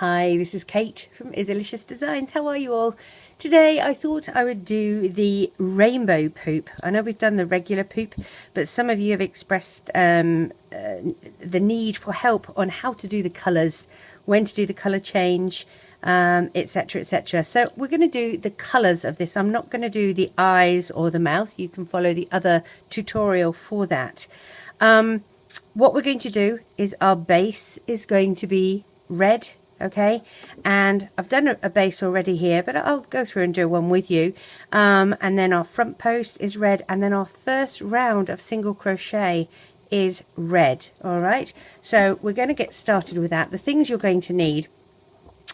Hi, this is Kate from Izzalicious Designs. How are you all? Today I thought I would do the rainbow poop. I know we've done the regular poop, but some of you have expressed the need for help on how to do the colours, when to do the colour change, etc, etc. So we're going to do the colours of this. I'm not going to do the eyes or the mouth. You can follow the other tutorial for that. What we're going to do is our base is going to be red. Okay, and I've done a base already here, but I'll go through and do one with you. And then our front post is red, and then our first round of single crochet is red. All right, so we're going to get started with that. The things you're going to need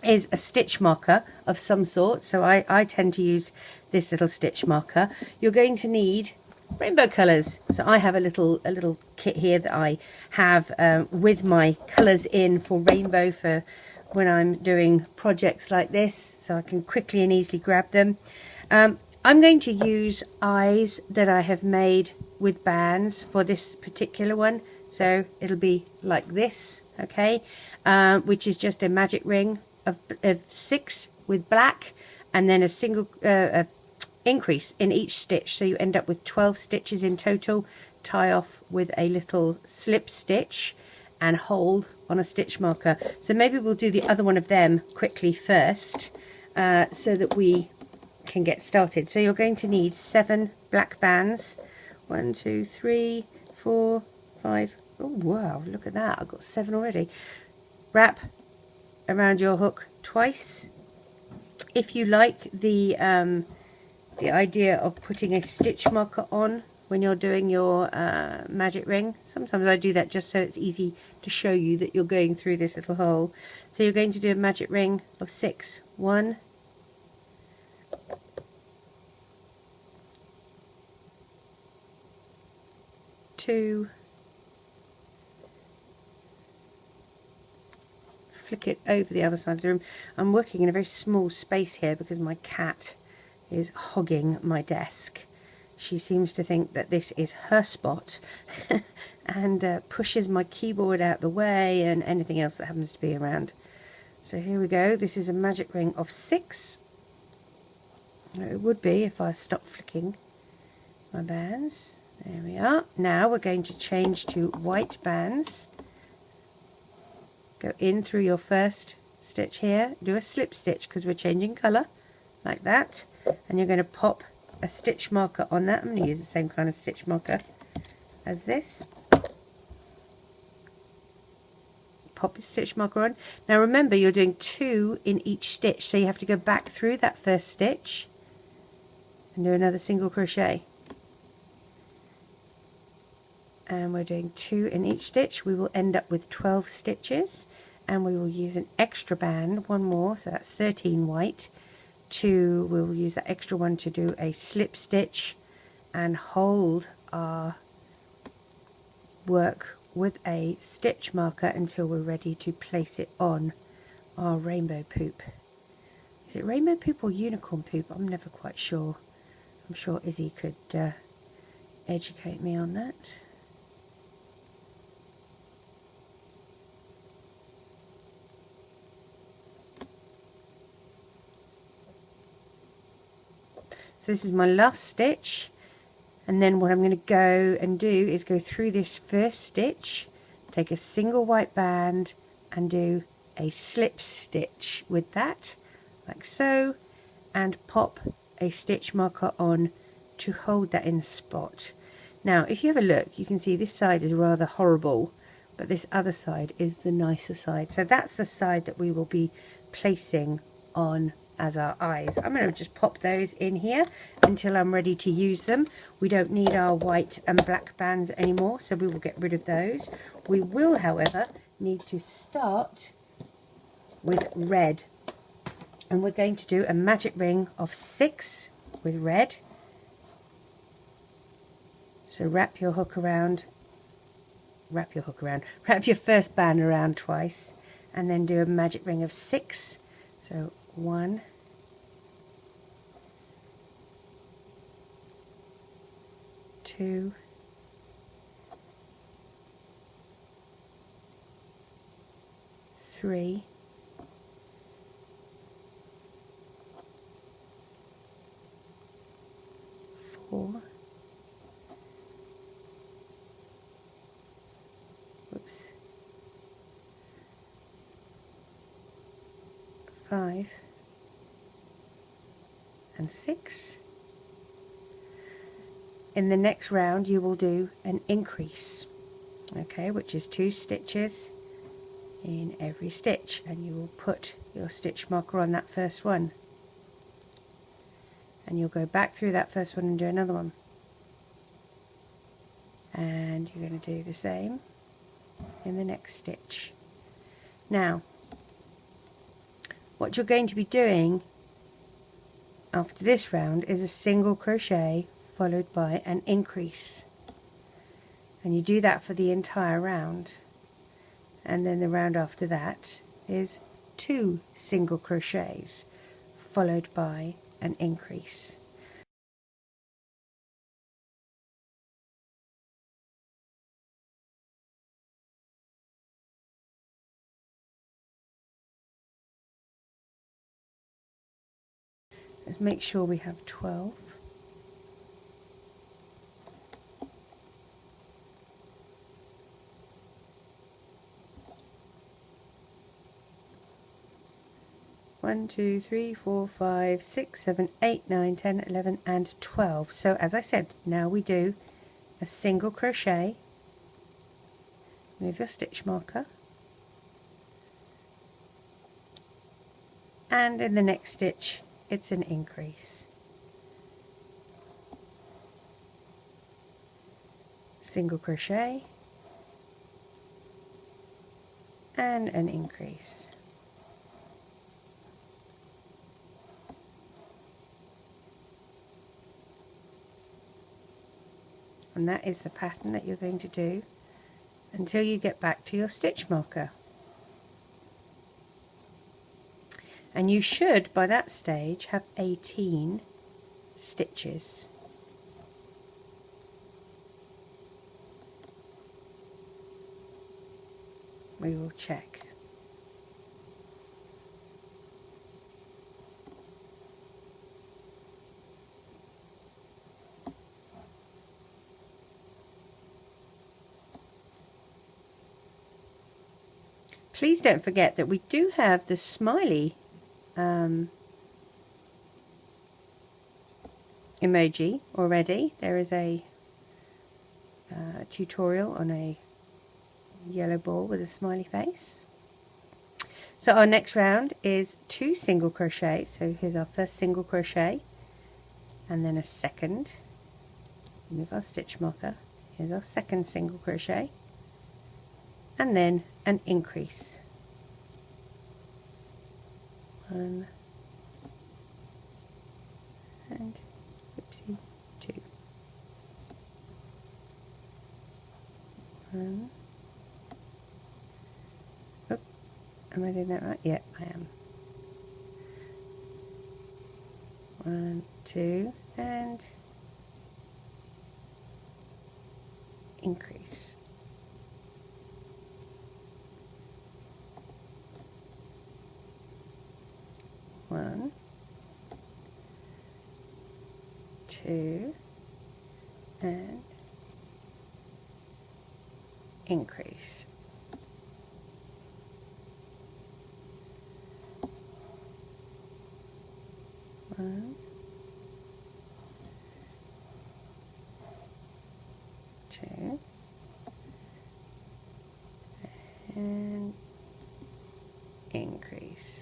is a stitch marker of some sort. So I tend to use this little stitch marker. You're going to need rainbow colours. So I have a little kit here that I have with my colours in for rainbow for when I'm doing projects like this, so I can quickly and easily grab them. I'm going to use eyes that I have made with bands for this particular one, so it'll be like this, okay, which is just a magic ring of 6 with black, and then a single increase in each stitch, so you end up with 12 stitches in total. Tie off with a little slip stitch and hold on a stitch marker. So maybe we'll do the other one of them quickly first, so that we can get started. So you're going to need 7 black bands. 1, 2, 3, 4, 5. Oh wow, look at that, I've got 7 already. Wrap around your hook twice. If you like the idea of putting a stitch marker on when you're doing your magic ring, sometimes I do that just so it's easy to show you that you're going through this little hole. So you're going to do a magic ring of 6. 1, 2, flick it over the other side of the room. I'm working in a very small space here because my cat is hogging my desk. She seems to think that this is her spot and pushes my keyboard out the way and anything else that happens to be around. So here we go. This is a magic ring of 6. It would be if I stopped flicking my bands. There we are. Now we're going to change to white bands. Go in through your first stitch here. Do a slip stitch because we're changing colour, like that. And you're going to pop a stitch marker on that. I'm going to use the same kind of stitch marker as this. Pop the stitch marker on. Now remember, you're doing 2 in each stitch, so you have to go back through that first stitch and do another single crochet. And we're doing 2 in each stitch. We will end up with 12 stitches, and we will use an extra band, one more, so that's 13 white. We'll use that extra one to do a slip stitch and hold our work with a stitch marker until we're ready to place it on our rainbow poop. Is it rainbow poop or unicorn poop? I'm never quite sure. I'm sure Izzy could educate me on that. So this is my last stitch, and then what I'm going to go and do is go through this first stitch, take a single white band and do a slip stitch with that, like so, and pop a stitch marker on to hold that in spot. Now if you have a look, you can see this side is rather horrible, but this other side is the nicer side. So that's the side that we will be placing on as our eyes. I'm going to just pop those in here until I'm ready to use them. We don't need our white and black bands anymore, so we will get rid of those. We will, however, need to start with red, and we're going to do a magic ring of 6 with red. So wrap your first band around twice, and then do a magic ring of 6. So 1, 2, 3, 5 and 6. In the next round you will do an increase, okay, which is 2 stitches in every stitch, and you will put your stitch marker on that first one, and you'll go back through that first one and do another one, and you're going to do the same in the next stitch. Now what you're going to be doing after this round is a single crochet followed by an increase, and you do that for the entire round, and then the round after that is 2 single crochets followed by an increase. Let's make sure we have 12. One, 2, 3, 4, 5, 6, 7, 8, 9, 10, 11 and 12. So as I said, now we do a single crochet, move your stitch marker, and in the next stitch it's an increase. Single crochet and an increase. And that is the pattern that you're going to do until you get back to your stitch marker. And you should by that stage have 18 stitches. We will check. Please don't forget that we do have the smiley emoji already. There is a tutorial on a yellow ball with a smiley face. So our next round is 2 single crochets. So here's our first single crochet and then a second. Move our stitch marker. Here's our second single crochet and then an increase. 1 and oopsie 2. 1. Oh, am I doing that right? Yeah, I am. 1, 2 and increase. 1, 2 and increase. 1, 2 and increase.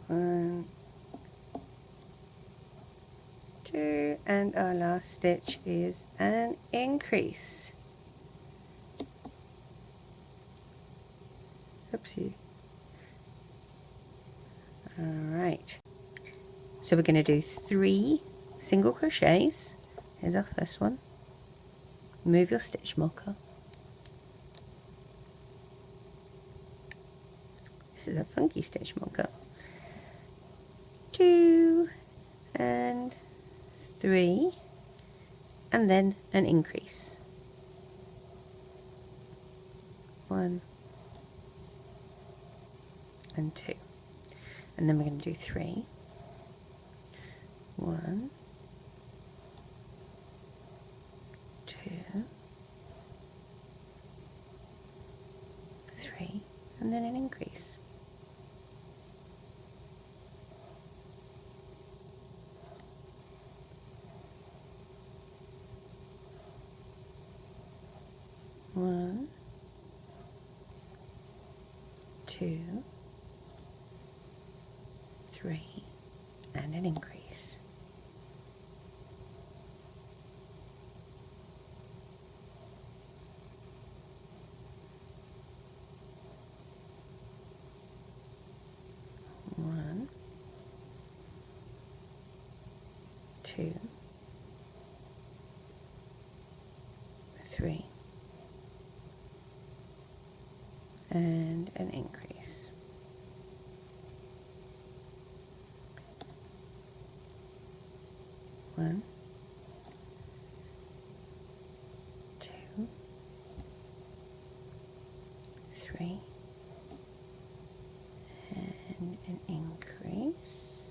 1, 2 and our last stitch is an increase. Oopsie. Alright, so we're going to do 3 single crochets. Here's our first one. Move your stitch marker. This is a funky stitch marker. 2 and 3 and then an increase. 1 and 2, and then we're going to do 3, 1, 2, 3, and then an increase. One, 2, 3, and an increase. One, 2, 3, and an increase. One, 2, 3, and an increase.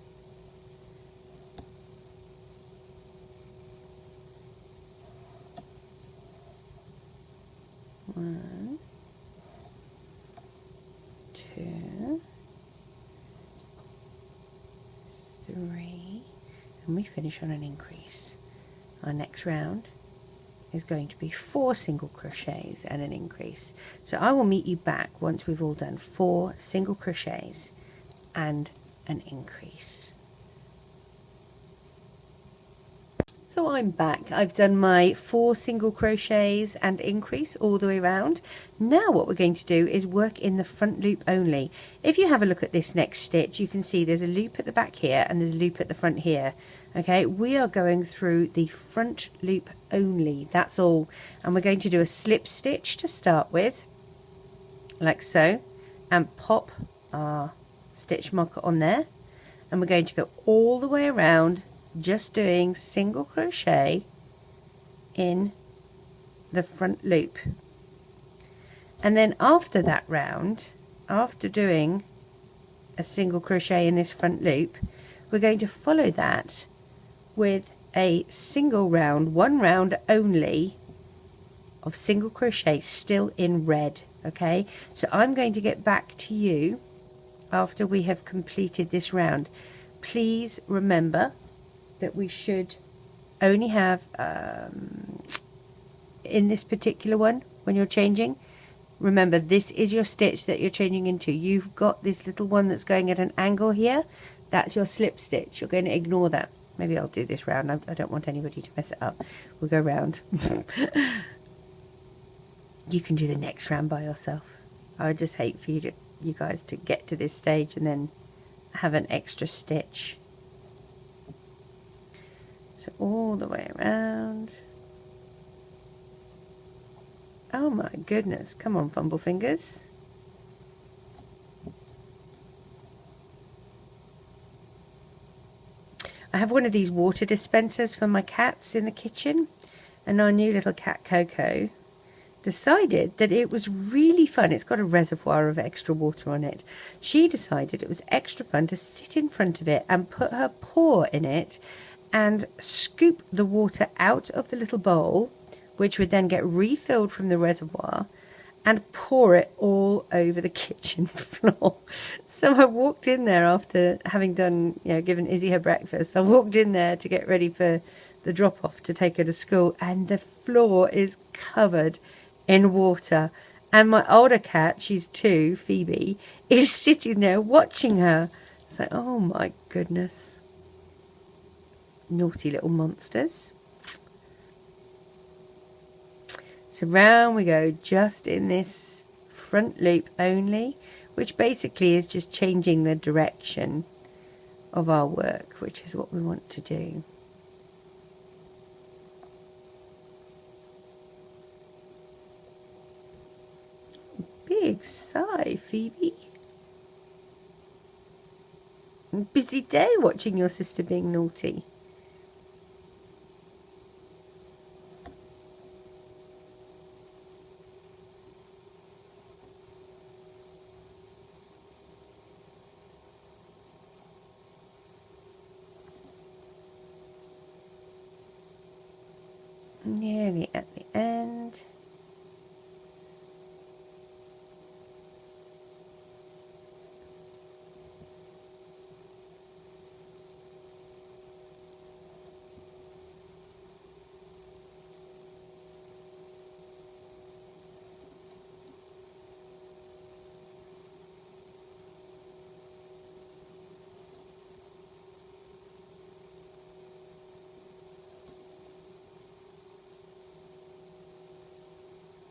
One, 2, 3, and we finish on an increase. Our next round is going to be 4 single crochets and an increase. So I will meet you back once we've all done 4 single crochets and an increase. So I'm back. I've done my 4 single crochets and increase all the way around. Now what we're going to do is work in the front loop only. If you have a look at this next stitch, you can see there's a loop at the back here and there's a loop at the front here. Okay, we are going through the front loop only, that's all. And we're going to do a slip stitch to start with, like so, and pop our stitch marker on there. And we're going to go all the way around, just doing single crochet in the front loop. And then after that round, after doing a single crochet in this front loop, we're going to follow that with a single round, 1 round only of single crochet, still in red. Okay, so I'm going to get back to you after we have completed this round. Please remember that we should only have in this particular one, when you're changing, remember this is your stitch that you're changing into. You've got this little one that's going at an angle here, that's your slip stitch. You're going to ignore that. Maybe I'll do this round. I don't want anybody to mess it up. We'll go round. You can do the next round by yourself. I would just hate for you guys to get to this stage and then have an extra stitch. So all the way around. Oh my goodness, come on, fumble fingers. I have one of these water dispensers for my cats in the kitchen, and our new little cat Coco decided that it was really fun. It's got a reservoir of extra water on it. She decided it was extra fun to sit in front of it and put her paw in it and scoop the water out of the little bowl, which would then get refilled from the reservoir, and pour it all over the kitchen floor. So I walked in there after having done, given Izzy her breakfast. I walked in there to get ready for the drop-off to take her to school, and the floor is covered in water. And my older cat, she's 2, Phoebe, is sitting there watching her. It's like, oh my goodness. Naughty little monsters. So round we go, just in this front loop only, which basically is just changing the direction of our work, which is what we want to do. Big sigh, Phoebe. Busy day watching your sister being naughty. nearly at the end.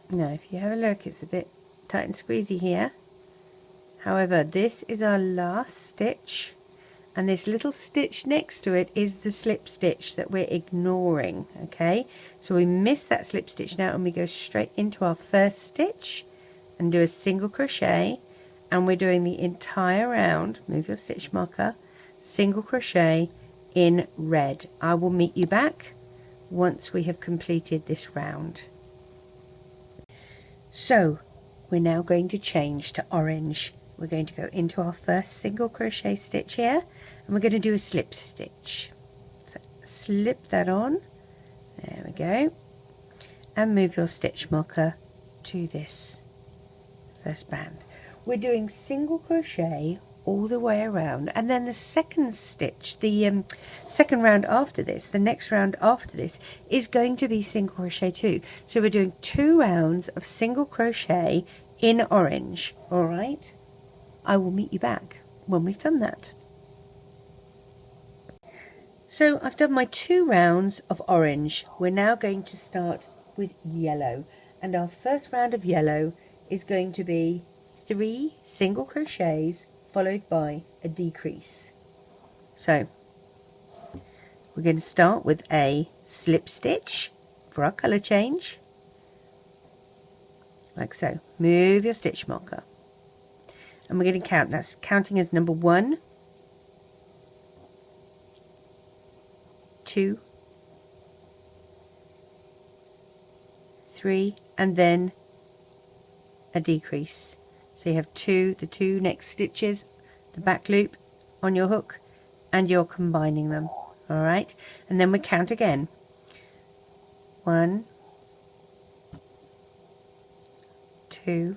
Now if you have a look, it's a bit tight and squeezy here. However, this is our last stitch, and this little stitch next to it is the slip stitch that we're ignoring. Okay, so we miss that slip stitch now and we go straight into our first stitch and do a single crochet, and we're doing the entire round. Move your stitch marker, single crochet in red. I will meet you back once we have completed this round. So we're now going to change to orange. We're going to go into our first single crochet stitch here, and we're going to do a slip stitch. So slip that on, there we go, and move your stitch marker to this first band. We're doing single crochet all the way around, and then the second stitch, the second round after this, the next round after this, is going to be single crochet too. So we're doing 2 rounds of single crochet in orange. All right, I will meet you back when we've done that. So I've done my 2 rounds of orange. We're now going to start with yellow, and our first round of yellow is going to be 3 single crochets followed by a decrease. So we're going to start with a slip stitch for our colour change, like so. Move your stitch marker, and we're going to count. That's counting as number 1, 2, 3, and then a decrease. So you have the 2 next stitches, the back loop on your hook, and you're combining them. All right, and then we count again. 1, 2,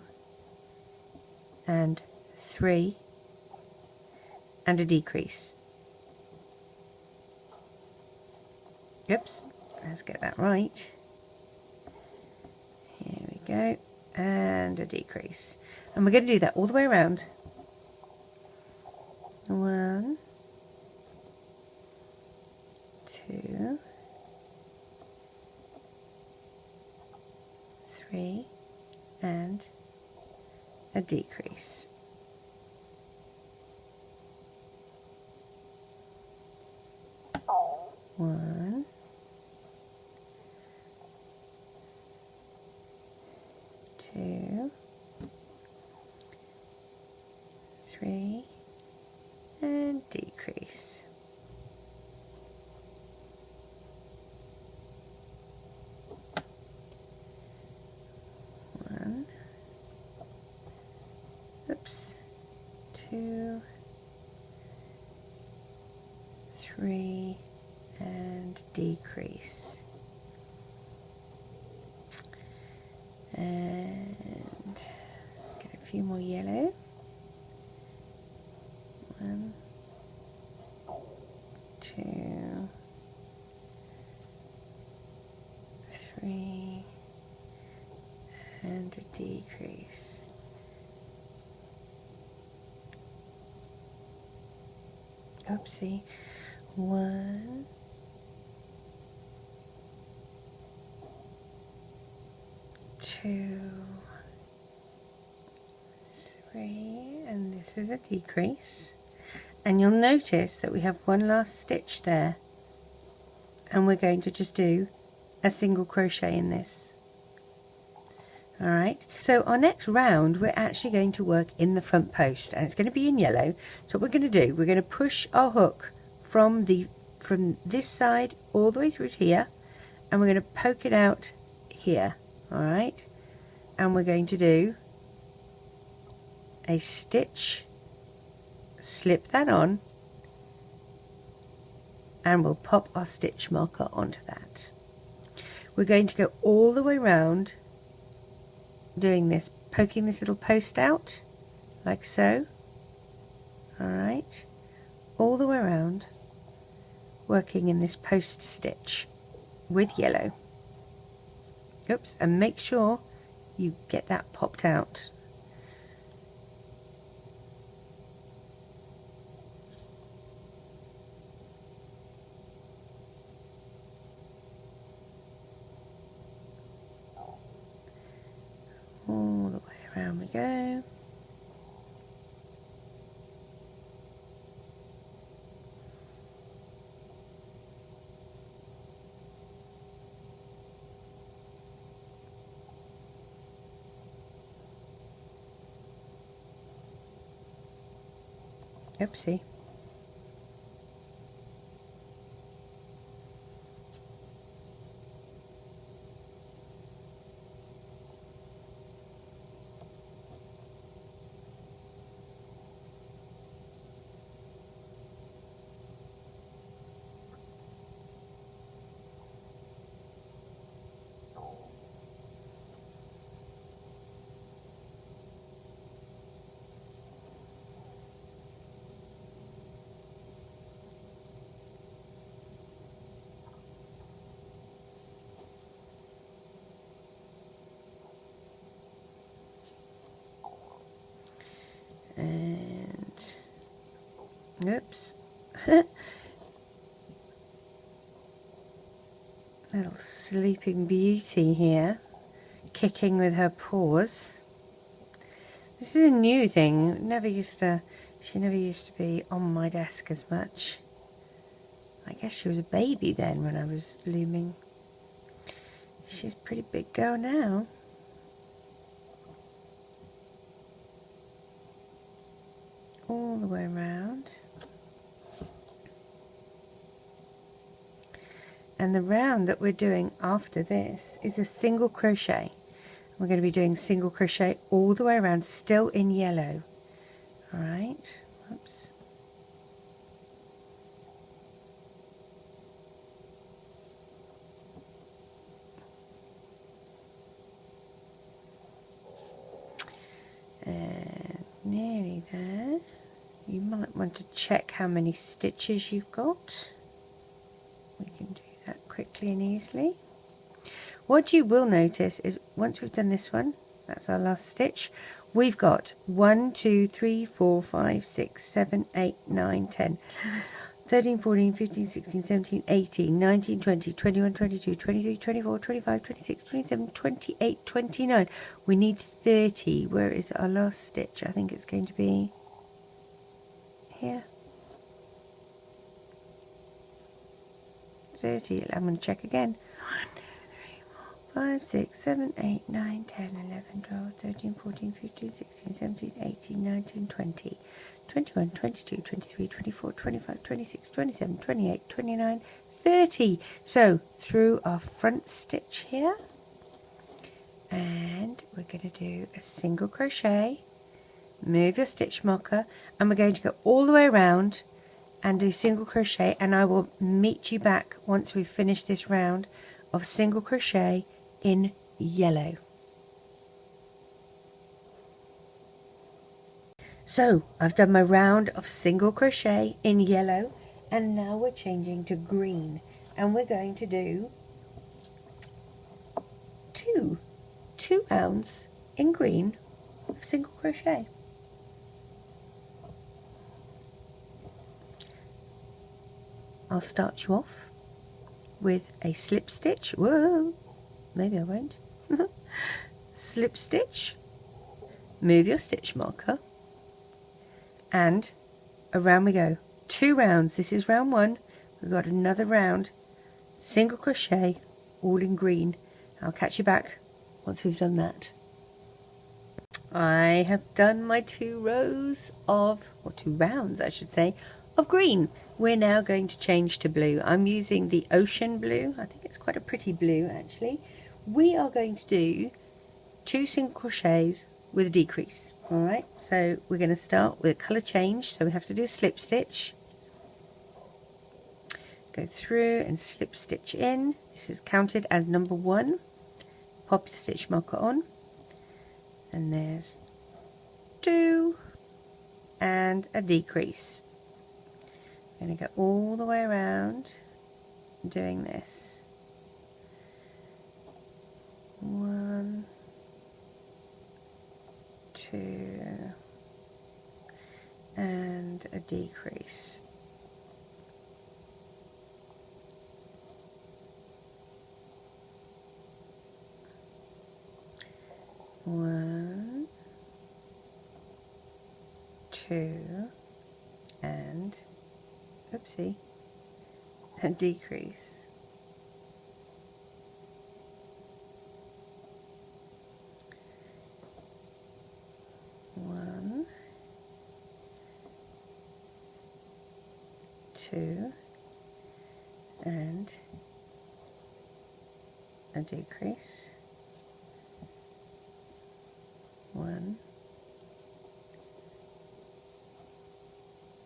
and 3, and a decrease. Oops, let's get that right. Here we go, and a decrease. And we're going to do that all the way around. 1, 2, 3, and a decrease. One, 2, 3, and decrease. One, oops, 2, 3, and decrease. And get a few more yellow. 1, 2, 3, and a decrease. Oopsie. 1, 2, 3, and this is a decrease. And you'll notice that we have one last stitch there, and we're going to just do a single crochet in this. Alright, so our next round we're actually going to work in the front post, and it's going to be in yellow. So what we're going to do, we're going to push our hook from this side all the way through to here, and we're going to poke it out here. Alright, and we're going to do a stitch, slip that on, and we'll pop our stitch marker onto that. we're going to go all the way around doing this, poking this little post out like so. Alright, all the way around, working in this post stitch with yellow. Oops, and make sure you get that popped out. All the way around we go. Oopsie. And oops. Little sleeping beauty here, kicking with her paws. This is a new thing. She never used to be on my desk as much. I guess she was a baby then when I was looming. She's a pretty big girl now. All the way around. And the round that we're doing after this is a single crochet. We're going to be doing single crochet all the way around, still in yellow. All right. Oops. And nearly there. You might want to check how many stitches you've got. We can do that quickly and easily. What you will notice is once we've done this one, that's our last stitch, we've got 1, 2, 3, 4, 5, 6, 7, 8, 9, 10, 13, 14, 15, 16, 17, 18, 19, 20, 21, 22, 23, 24, 25, 26, 27, 28, 29. We need 30. Where is our last stitch? I think it's going to be here. 30. I'm going to check again. 1, 2, 3, 4, 5, 6, 7, 8, 9, 10, 11, 12, 13, 14, 15, 16, 17, 18, 19, 20, 21, 22, 23, 24, 25, 26, 27, 28, 29, 30. So through our front stitch here, and we're going to do a single crochet, move your stitch marker, and we're going to go all the way around and do single crochet, and I will meet you back once we've finished this round of single crochet in yellow. So I've done my round of single crochet in yellow, and now we're changing to green, and we're going to do two rounds in green of single crochet. I'll start you off with a slip stitch. Whoa, maybe I won't. Slip stitch, move your stitch marker, and around we go. 2 rounds. This is round 1. We've got another round, single crochet, all in green. I'll catch you back once we've done that. I have done my 2 rows of, or 2 rounds I should say, of green. We're now going to change to blue. I'm using the ocean blue. I think it's quite a pretty blue actually. We are going to do 2 single crochets with a decrease. Alright, so we're going to start with a colour change, so we have to do a slip stitch. go through and slip stitch in. This is counted as number 1. Pop your stitch marker on, and there's 2 and a decrease. I'm going to go all the way around doing this. 1, 2 and a decrease. 1, 2 and oopsie, a decrease. 1, 2 and a decrease. 1,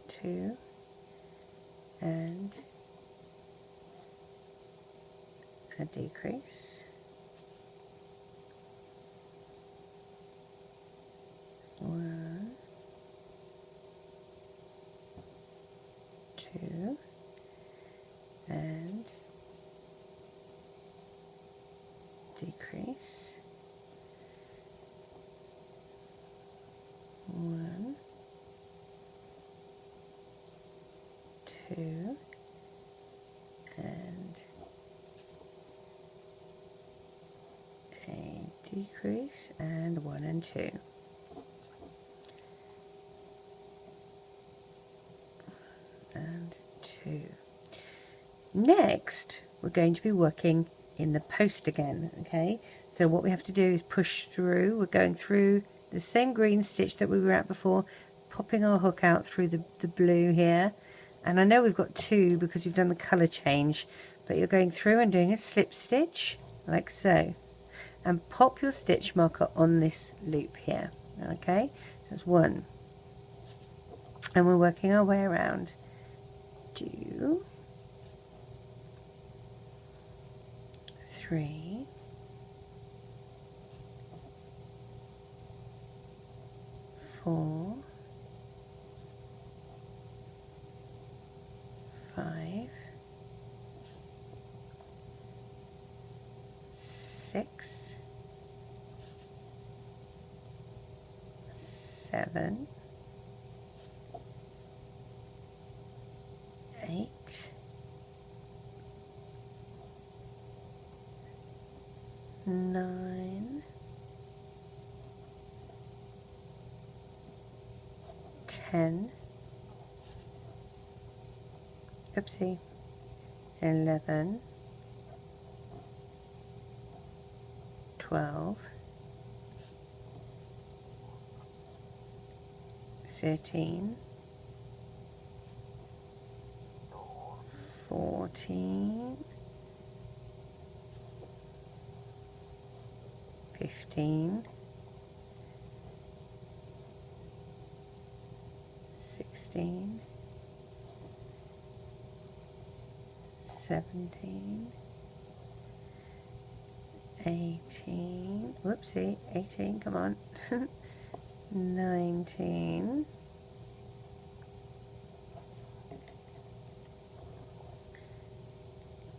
2 and a decrease. 1, 2 and decrease. 1, 2 and a decrease, and 1 and 2. And 2. Next, we're going to be working in the post again. Okay, so what we have to do is push through. We're going through the same green stitch that we were at before, popping our hook out through the blue here. And I know we've got 2 because we've done the colour change, but you're going through and doing a slip stitch like so, and pop your stitch marker on this loop here. Okay, so that's 1, and we're working our way around. 2, 3, 4, 5, 6, 7, 8, 9, 10, oopsie, 11, 12, 13, 14, 15, 16, 17, 18, whoopsie, 18, come on, 19,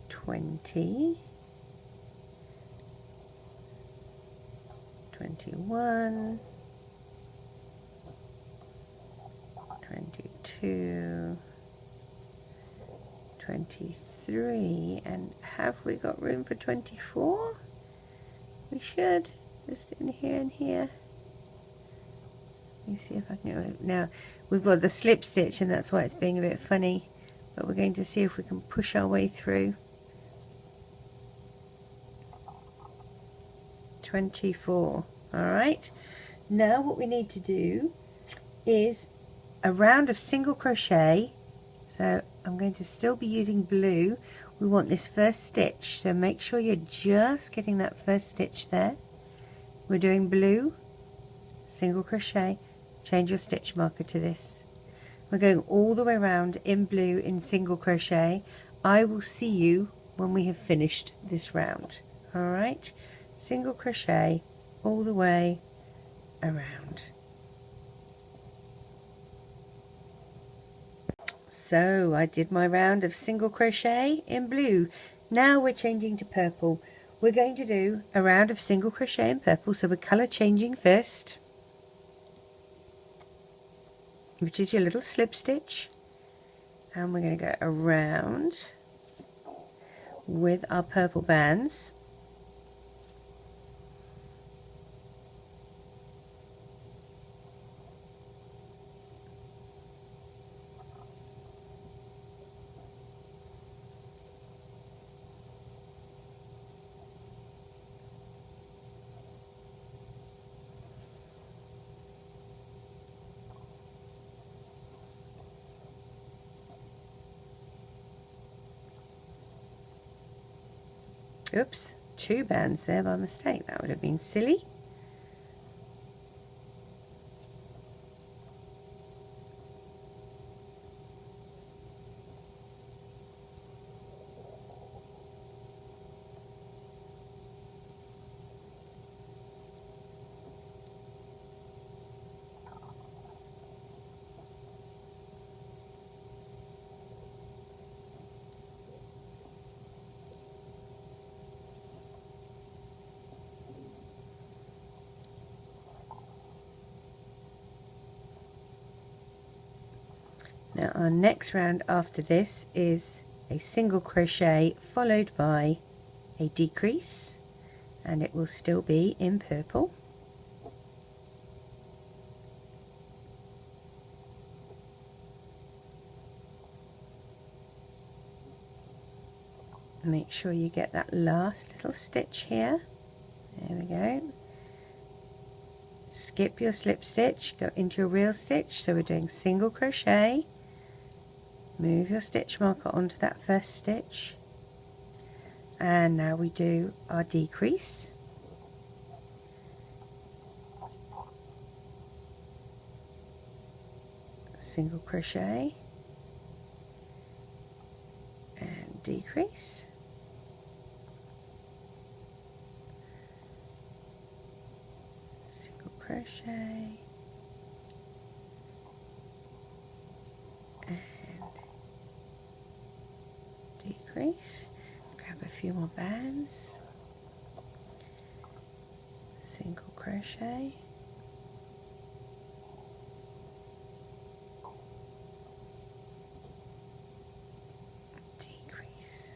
20, 21, 22, 23, and have we got room for 24? We should, just in here and here. Let me see if I can get it. Now we've got the slip stitch, and that's why it's being a bit funny, but we're going to see if we can push our way through. 24. Alright, now what we need to do is a round of single crochet. So I'm going to still be using blue. We want this first stitch, so make sure you're just getting that first stitch there. We're doing blue, single crochet, change your stitch marker to this. We're going all the way around in blue in single crochet. I will see you when we have finished this round. Alright, single crochet all the way around. So I did my round of single crochet in blue. Now we're changing to purple. We're going to do a round of single crochet in purple, so we're colour changing first, which is your little slip stitch, and we're going to go around with our purple bands. Oops, 2 bands there by mistake. That would have been silly. Now our next round after this is a single crochet followed by a decrease, and it will still be in purple. Make sure you get that last little stitch here. There we go. Skip your slip stitch, go into your real stitch. So we're doing single crochet, move your stitch marker onto that first stitch, and now we do our decrease. Single crochet and decrease. Single crochet and decrease. Grab a few more bands. Single crochet. Decrease.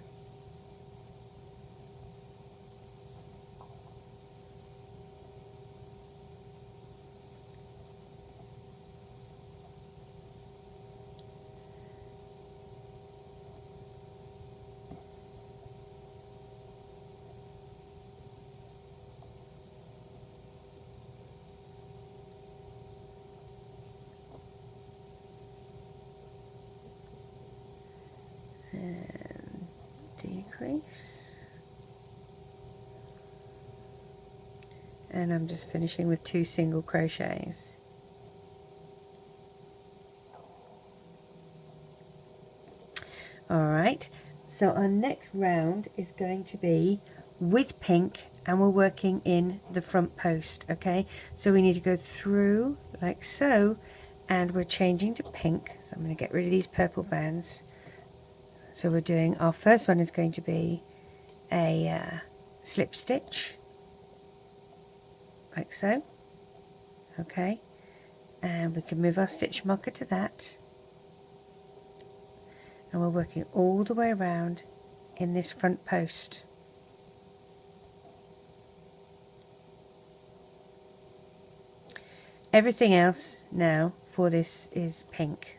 And decrease, and I'm just finishing with 2 single crochets. Alright, so our next round is going to be with pink, and we're working in the front post. Okay, so we need to go through like so, and we're changing to pink. So I'm going to get rid of these purple bands. So we're doing, our first one is going to be a slip stitch, like so. Okay, and we can move our stitch marker to that, and we're working all the way around in this front post. Everything else now for this is pink.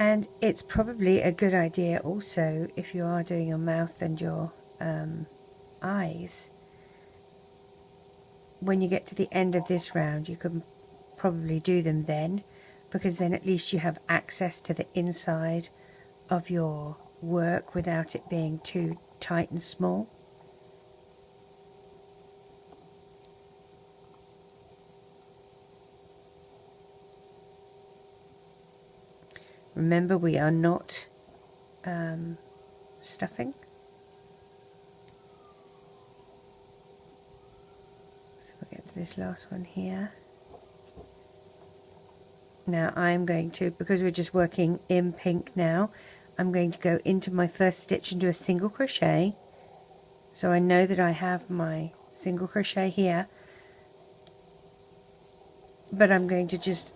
And it's probably a good idea also, if you are doing your mouth and your eyes, when you get to the end of this round, you can probably do them then, because then at least you have access to the inside of your work without it being too tight and small. Remember, we are not stuffing. So we'll get to this last one here. Now I'm going to, because we're just working in pink now, I'm going to go into my first stitch and do a single crochet. So I know that I have my single crochet here, but I'm going to just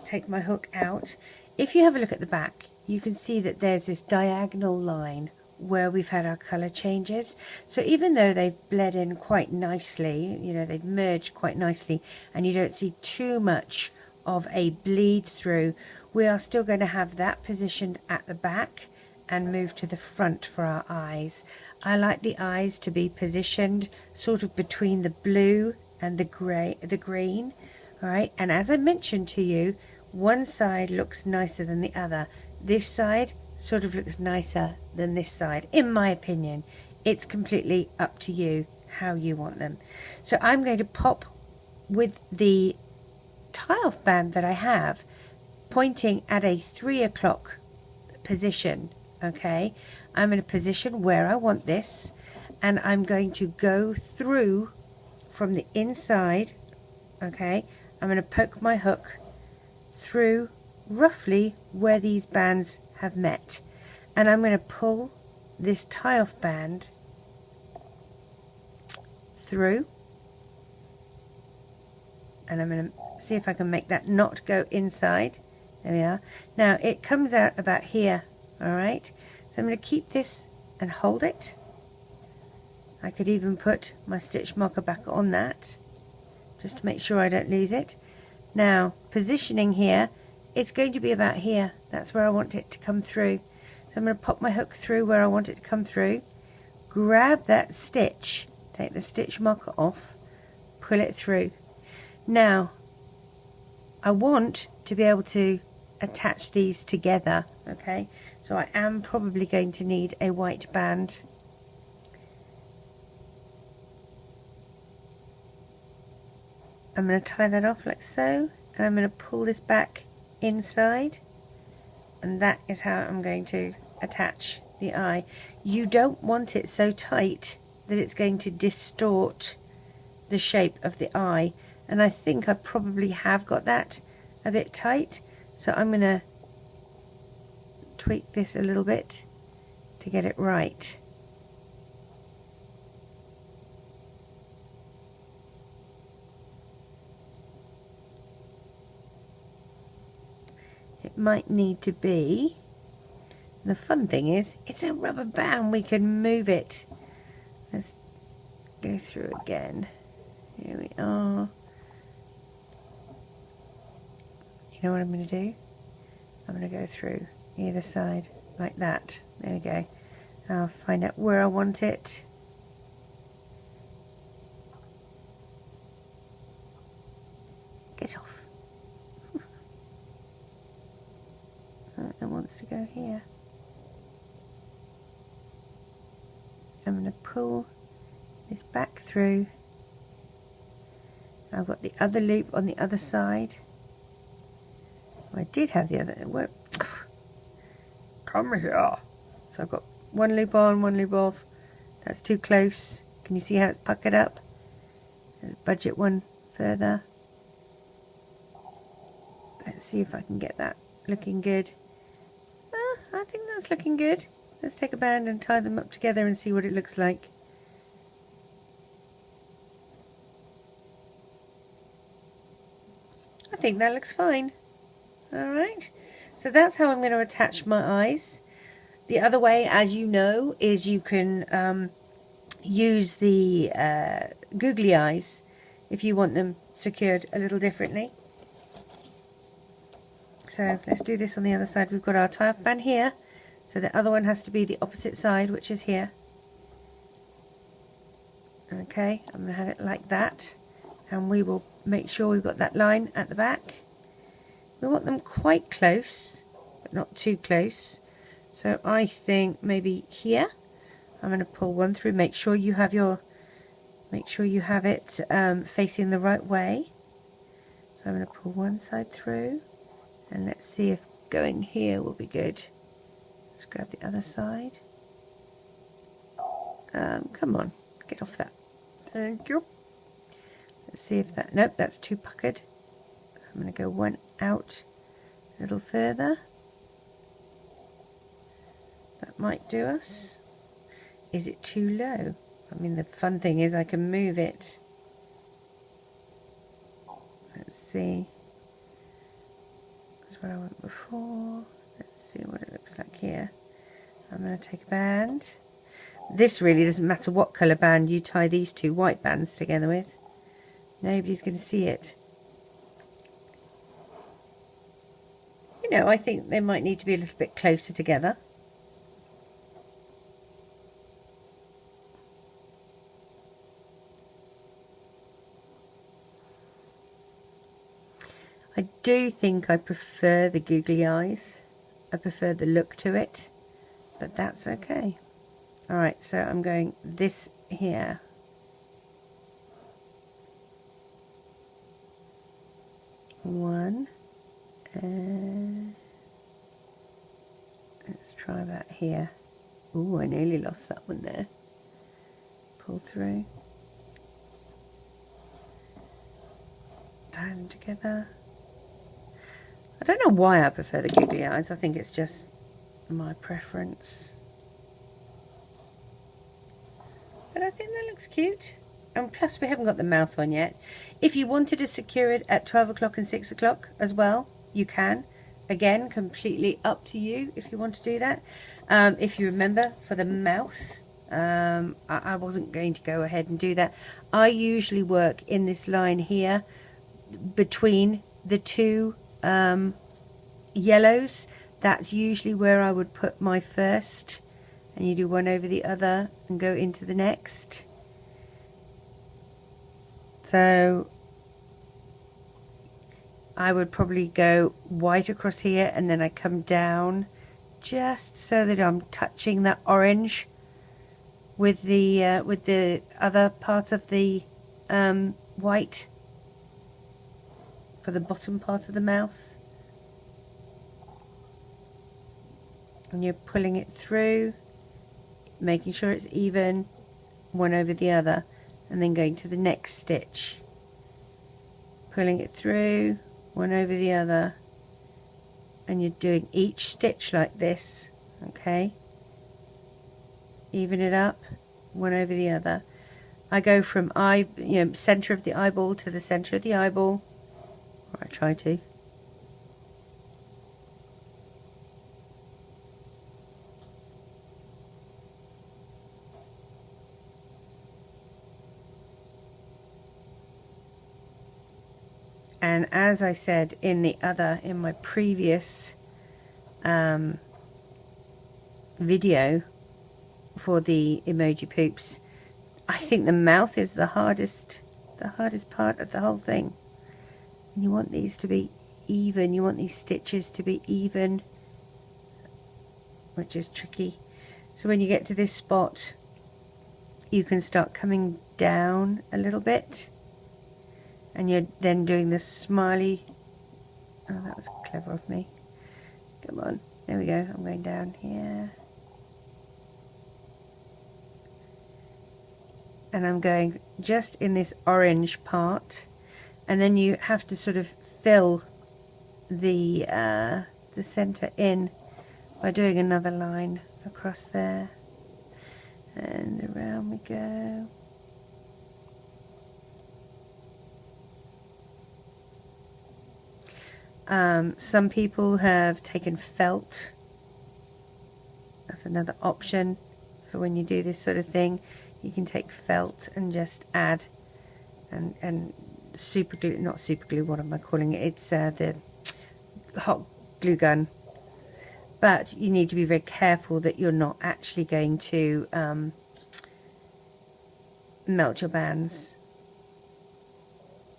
take my hook out. If you have a look at the back, you can see that there's this diagonal line where we've had our color changes. So even though they've bled in quite nicely, you know, they've merged quite nicely, and you don't see too much of a bleed through, we are still going to have that positioned at the back and move to the front for our eyes. I like the eyes to be positioned sort of between the blue and the green. All right, and as I mentioned to you, one side looks nicer than the other. This side sort of looks nicer than this side, in my opinion. It's completely up to you how you want them. So I'm going to pop with the tie-off band that I have, pointing at a 3 o'clock position. Okay, I'm in a position where I want this, and I'm going to go through from the inside. Okay, I'm going to poke my hook through roughly where these bands have met, and I'm going to pull this tie-off band through, and I'm going to see if I can make that knot go inside. There we are. Now it comes out about here. Alright, so I'm going to keep this and hold it. I could even put my stitch marker back on that just to make sure I don't lose it. Now positioning here, it's going to be about here. That's where I want it to come through. So I'm going to pop my hook through where I want it to come through, grab that stitch, take the stitch marker off, pull it through. Now I want to be able to attach these together. Okay, so I am probably going to need a white band. I'm going to tie that off like so, and I'm going to pull this back inside, and that is how I'm going to attach the eye. You don't want it so tight that it's going to distort the shape of the eye, and I think I probably have got that a bit tight, so I'm going to tweak this a little bit to get it right. It might need to be, the fun thing is it's a rubber band, we can move it. Let's go through again. Here we are. You know what I'm going to do? I'm going to go through either side like that. There we go. I'll find out where I want it. Get off. It wants to go here. I'm going to pull this back through. I've got the other loop on the other side. I did have the other. Where? Come here. So I've got one loop on, one loop off. That's too close. Can you see how it's puckered up? Let's budget one further. Let's see if I can get that looking good. I think that's looking good. Let's take a band and tie them up together and see what it looks like. I think that looks fine. Alright, so that's how I'm going to attach my eyes. The other way, as you know, is you can use the googly eyes if you want them secured a little differently. So let's do this on the other side. We've got our tie-off band here, so the other one has to be the opposite side, which is here. Okay, I'm going to have it like that, and we will make sure we've got that line at the back. We want them quite close, but not too close. So I think maybe here I'm going to pull one through. Make sure you have it facing the right way. So I'm going to pull one side through, and let's see if going here will be good. Let's grab the other side. Come on, get off that. Thank you. Let's see if that, nope, that's too puckered. I'm going to go one out a little further. That might do us. Is it too low? I mean, the fun thing is I can move it. Let's see. That's what I want before. Let's see what it looks like here. I'm going to take a band. This really doesn't matter what colour band you tie these two white bands together with. Nobody's going to see it. You know, I think they might need to be a little bit closer together. I do think I prefer the googly eyes. I prefer the look to it, but that's okay. Alright, so I'm going this here. One. Let's try that here. Ooh, I nearly lost that one there. Pull through. Tie them together. I don't know why I prefer the googly eyes. I think it's just my preference. But I think that looks cute. And plus we haven't got the mouth on yet. If you wanted to secure it at 12 o'clock and 6 o'clock as well, you can. Again, completely up to you if you want to do that. If you remember, for the mouth, I wasn't going to go ahead and do that. I usually work in this line here between the two yellows. That's usually where I would put my first, and you do one over the other and go into the next. So I would probably go white across here, and then I come down just so that I'm touching that orange with the other part of the white for the bottom part of the mouth. And you're pulling it through, making sure it's even, one over the other, and then going to the next stitch, pulling it through, one over the other, and you're doing each stitch like this. Okay, even it up, one over the other. I go from center of the eyeball to the center of the eyeball, or I try to. And as I said in my previous video for the emoji poops, I think the mouth is the hardest part of the whole thing. And you want these to be even, you want these stitches to be even, which is tricky. So when you get to this spot, you can start coming down a little bit. And you're then doing this smiley. Oh, that was clever of me. Come on. There we go. I'm going down here. And I'm going just in this orange part. And then you have to sort of fill the center in by doing another line across there. And around we go. Some people have taken felt. That's another option for when you do this sort of thing. You can take felt and just add and super glue, not super glue, what am I calling it? It's the hot glue gun. But you need to be very careful that you're not actually going to melt your bands.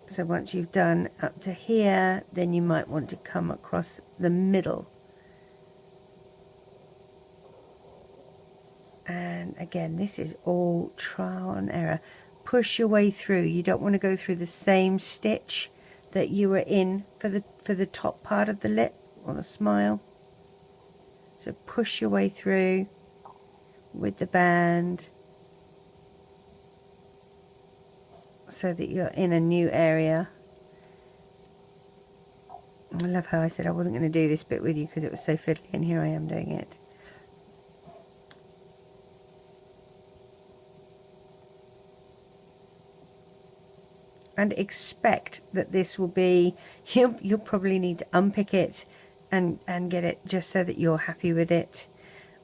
So once you've done up to here, then you might want to come across the middle. And Again, this is all trial and error. Push your way through. You don't want to go through the same stitch that you were in for the top part of the lip or the smile. So push your way through with the band so that you're in a new area. I love how I said I wasn't going to do this bit with you because it was so fiddly, and here I am doing it. And expect that this will be, you'll probably need to unpick it and get it just so that you're happy with it.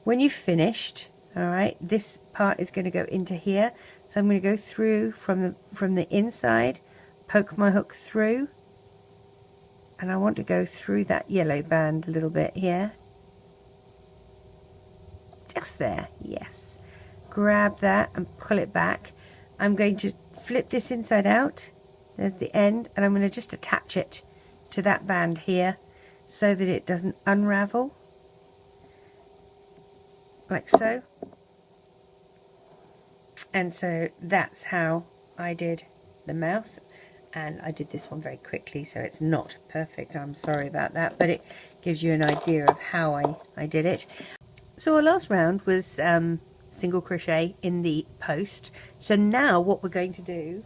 When you've finished, all right, this part is going to go into here. So I'm going to go through from the inside, poke my hook through, and I want to go through that yellow band a little bit here. Just there, yes. Grab that and pull it back. I'm going to flip this inside out. There's the end, and I'm going to just attach it to that band here so that it doesn't unravel, like so. And so that's how I did the mouth, and I did this one very quickly, so it's not perfect. I'm sorry about that, but it gives you an idea of how I did it. So our last round was single crochet in the post. So now what we're going to do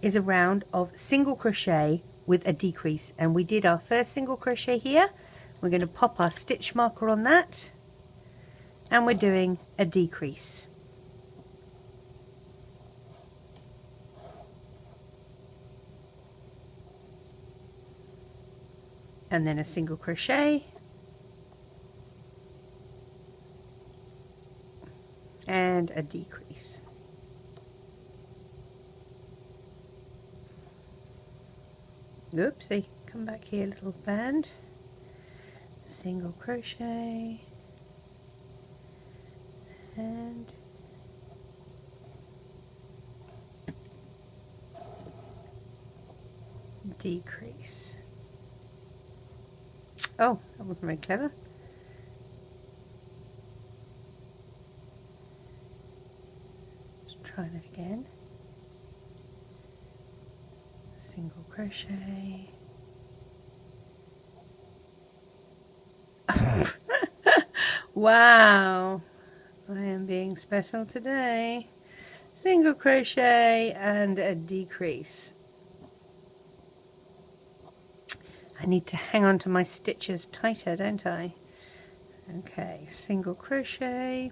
is a round of single crochet with a decrease, and we did our first single crochet here. We're going to pop our stitch marker on that, and we're doing a decrease. And then a single crochet, and a decrease. Oopsie, come back here, little band. Single crochet, and decrease. Oh, that wasn't very clever. Let's try that again. Single crochet. Wow, I am being special today. Single crochet and a decrease. I need to hang on to my stitches tighter, don't I? Okay, single crochet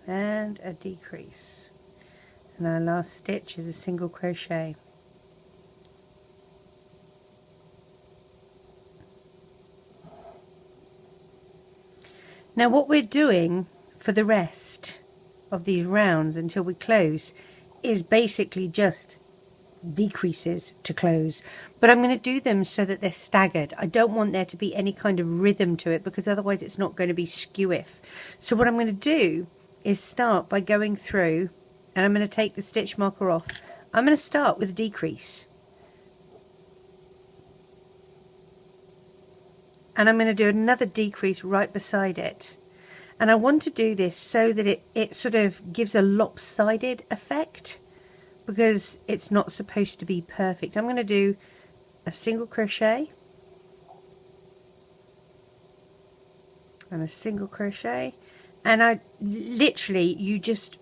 and a decrease. And our last stitch is a single crochet. Now what we're doing for the rest of these rounds until we close is basically just decreases to close, but I'm going to do them so that they're staggered. I don't want there to be any kind of rhythm to it, because otherwise it's not going to be skew-if. So what I'm going to do is start by going through, and I'm going to take the stitch marker off. I'm going to start with a decrease, and I'm going to do another decrease right beside it. And I want to do this so that it sort of gives a lopsided effect, because it's not supposed to be perfect. I'm going to do a single crochet and a single crochet, and I literally, you just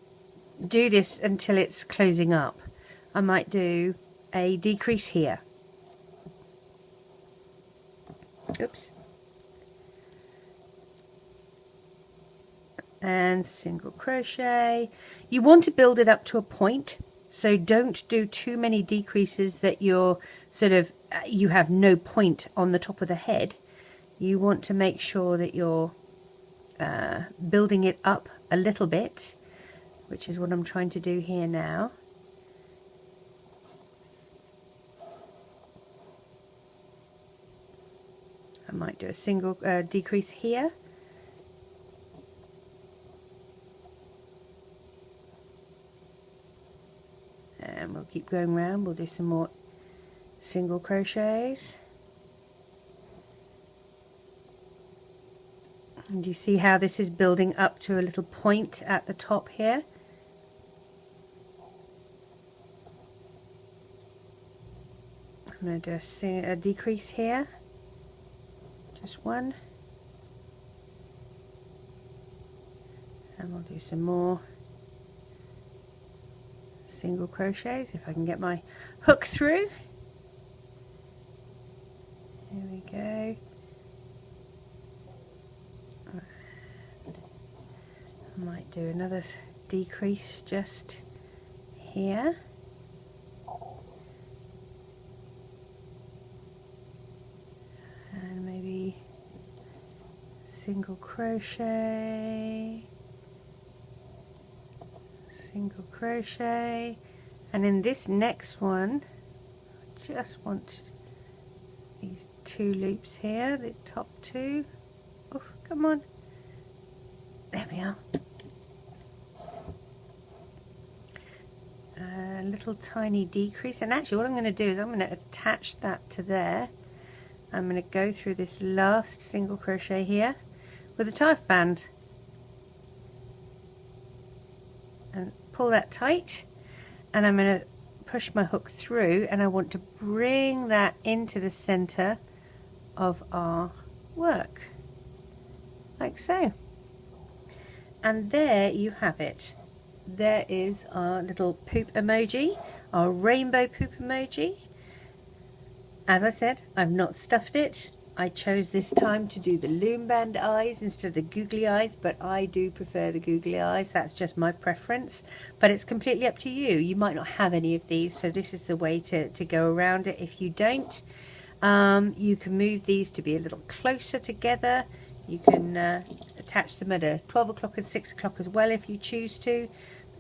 do this until it's closing up. I might do a decrease here. Oops. And single crochet. You want to build it up to a point, so don't do too many decreases that you're sort of, you have no point on the top of the head. You want to make sure that you're building it up a little bit, which is what I'm trying to do here now. I might do a single decrease here. And we'll keep going round. We'll do some more single crochets. And you see how this is building up to a little point at the top here. I'm going to do a decrease here, just one, and we'll do some more single crochets if I can get my hook through. Here we go. I might do another decrease just here. And maybe single crochet, single crochet, and in this next one I just want these 2 loops here, the top 2. Oh, come on, there we are. A little tiny decrease, and actually what I'm going to do is I'm going to attach that to there. I'm going to go through this last single crochet here with a tie band and pull that tight, and I'm going to push my hook through, and I want to bring that into the center of our work like so. And there you have it. There is our little poop emoji, our rainbow poop emoji. As I said, I've not stuffed it. I chose this time to do the loom band eyes instead of the googly eyes, but I do prefer the googly eyes. That's just my preference, but it's completely up to you. You might not have any of these, so this is the way to go around it. If you don't, you can move these to be a little closer together. You can attach them at a 12 o'clock and 6 o'clock as well if you choose to.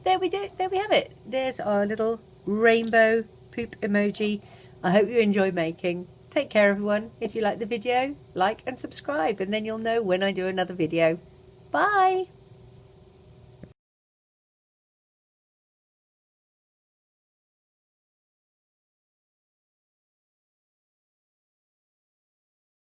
There we do. There we have it. There's our little rainbow poop emoji. I hope you enjoy making. Take care everyone. If you like the video, like and subscribe, and then you'll know when I do another video. Bye!